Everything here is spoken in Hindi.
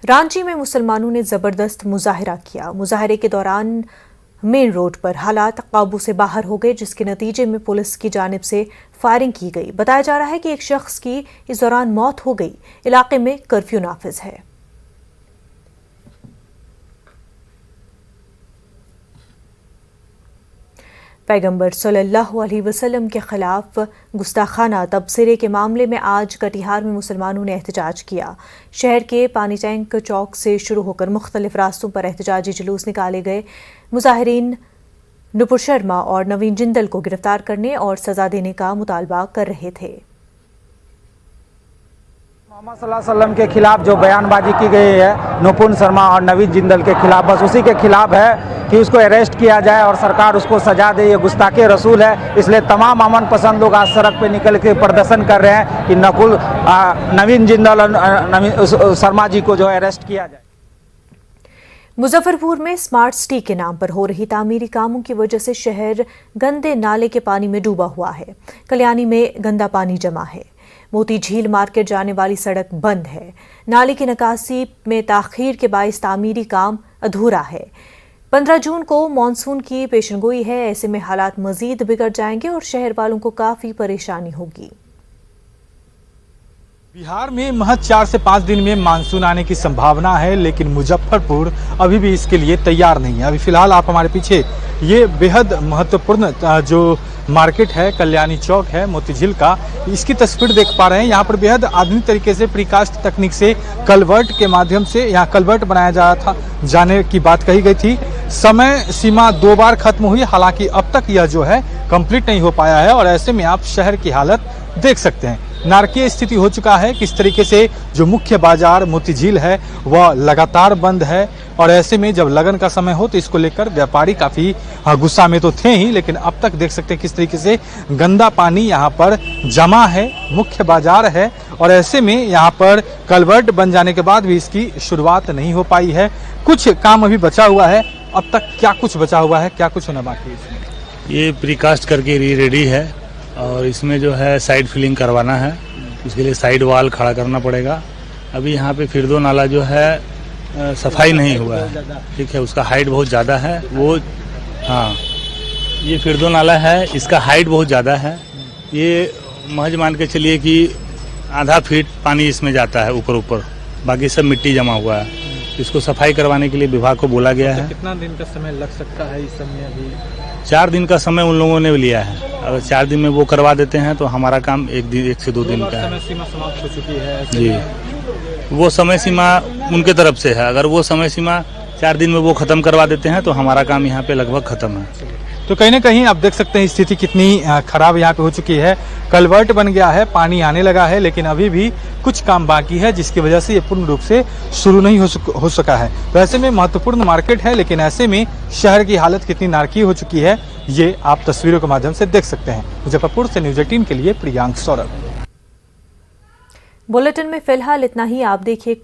रांची में मुसलमानों ने जबरदस्त मुजाहिरा किया। मुजाहिरे के दौरान मेन रोड पर हालात काबू से बाहर हो गए, जिसके नतीजे में पुलिस की जानिब से फायरिंग की गई। बताया जा रहा है कि एक शख्स की इस दौरान मौत हो गई। इलाके में कर्फ्यू नाफिज है। पैगंबर सल्लल्लाहु अलैहि वसल्लम के खिलाफ गुस्ताखाना तबसरे के मामले में आज कटिहार में मुसलमानों ने एहतजाज किया। शहर के पानी टैंक चौक से शुरू होकर मुख्तलिफ रास्तों पर एहतजाजी जुलूस निकाले गए। मुजाहिरीन नुपुर शर्मा और नवीन जिंदल को गिरफ्तार करने और सजा देने का मुतालबा कर रहे थे। मोहम्मद सल्लल्लाहु अलैहि वसल्लम के खिलाफ जो बयानबाजी की गई है नुपुर शर्मा और नवीन जिंदल के खिलाफ, बस उसी के खिलाफ है कि उसको अरेस्ट किया जाए और सरकार उसको सजा दे। ये गुस्ताखे रसूल है, इसलिए तमाम अमन पसंद लोग आज सड़क पे निकल के प्रदर्शन कर रहे हैं कि नवीन जिंदल और शर्मा जी को जो है अरेस्ट किया जाए। मुजफ्फरपुर में स्मार्ट सिटी के नाम पर हो रही तामीरी कामों की वजह से शहर गंदे नाले के पानी में डूबा हुआ है। कल्याणी में गंदा पानी जमा है। मोती झील मार्केट जाने वाली सड़क बंद है। नाले की नकासी में ताखीर के बाइस तामीरी काम अधूरा है। 15 जून को मानसून की पेशनगोई है। ऐसे में हालात मजीद बिगड़ जाएंगे और शहर वालों को काफी परेशानी होगी। बिहार में महज 4 से 5 दिन में मानसून आने की संभावना है, लेकिन मुजफ्फरपुर अभी भी इसके लिए तैयार नहीं है। अभी फिलहाल आप हमारे पीछे ये बेहद महत्वपूर्ण जो मार्केट है, कल्याणी चौक है मोती झील का, इसकी तस्वीर देख पा रहे हैं। यहाँ पर बेहद आधुनिक तरीके से प्रीकास्ट तकनीक से कलवर्ट के माध्यम से यहाँ कलवर्ट बनाया जाने की बात कही गई थी। समय सीमा 2 बार खत्म हुई, हालांकि अब तक यह जो है कंप्लीट नहीं हो पाया है। और ऐसे में आप शहर की हालत देख सकते हैं, नारकीय स्थिति हो चुका है। किस तरीके से जो मुख्य बाजार मोती झील है वह लगातार बंद है। और ऐसे में जब लगन का समय हो तो इसको लेकर व्यापारी काफी गुस्सा में तो थे ही, लेकिन अब तक देख सकते हैं किस तरीके से गंदा पानी यहाँ पर जमा है। मुख्य बाजार है और ऐसे में यहाँ पर कलवर्ट बन जाने के बाद भी इसकी शुरुआत नहीं हो पाई है। कुछ काम अभी बचा हुआ है। अब तक क्या कुछ बचा हुआ है, क्या कुछ होना बाकी है? ये प्रीकास्ट करके रेडी है और इसमें जो है साइड फिलिंग करवाना है। उसके लिए साइड वाल खड़ा करना पड़ेगा। अभी यहाँ पे फिरदो नाला जो है सफाई नहीं हुआ है, ठीक है। उसका हाइट बहुत ज़्यादा है। वो हाँ, ये फिरदो नाला है, इसका हाइट बहुत ज़्यादा है। ये महज मान के चलिए कि आधा फीट पानी इसमें जाता है ऊपर, बाकी सब मिट्टी जमा हुआ है। इसको सफाई करवाने के लिए विभाग को बोला गया है। कितना दिन का समय लग सकता है इस समय? अभी 4 दिन का समय उन लोगों ने लिया है। अगर 4 दिन में वो करवा देते हैं तो हमारा काम 1 से 2 दिन का है। समय सीमा समाप्त हो चुकी है जी, वो समय सीमा उनके तरफ से है। अगर वो समय सीमा 4 दिन में वो खत्म करवा देते हैं तो हमारा काम यहाँ पे लगभग खत्म है। तो कहीं ना कहीं आप देख सकते हैं स्थिति कितनी खराब यहाँ पे हो चुकी है। कलवर्ट बन गया है, पानी आने लगा है, लेकिन अभी भी कुछ काम बाकी है, जिसकी वजह से ये पूर्ण रूप से शुरू नहीं हो सका है। तो ऐसे में महत्वपूर्ण मार्केट है, लेकिन ऐसे में शहर की हालत कितनी नारकीय हो चुकी है ये आप तस्वीरों के माध्यम से देख सकते हैं। मुजफ्फरपुर से न्यूज़ 18 के लिए प्रियांक सौरभ। बुलेटिन में फिलहाल इतना ही। आप देखिए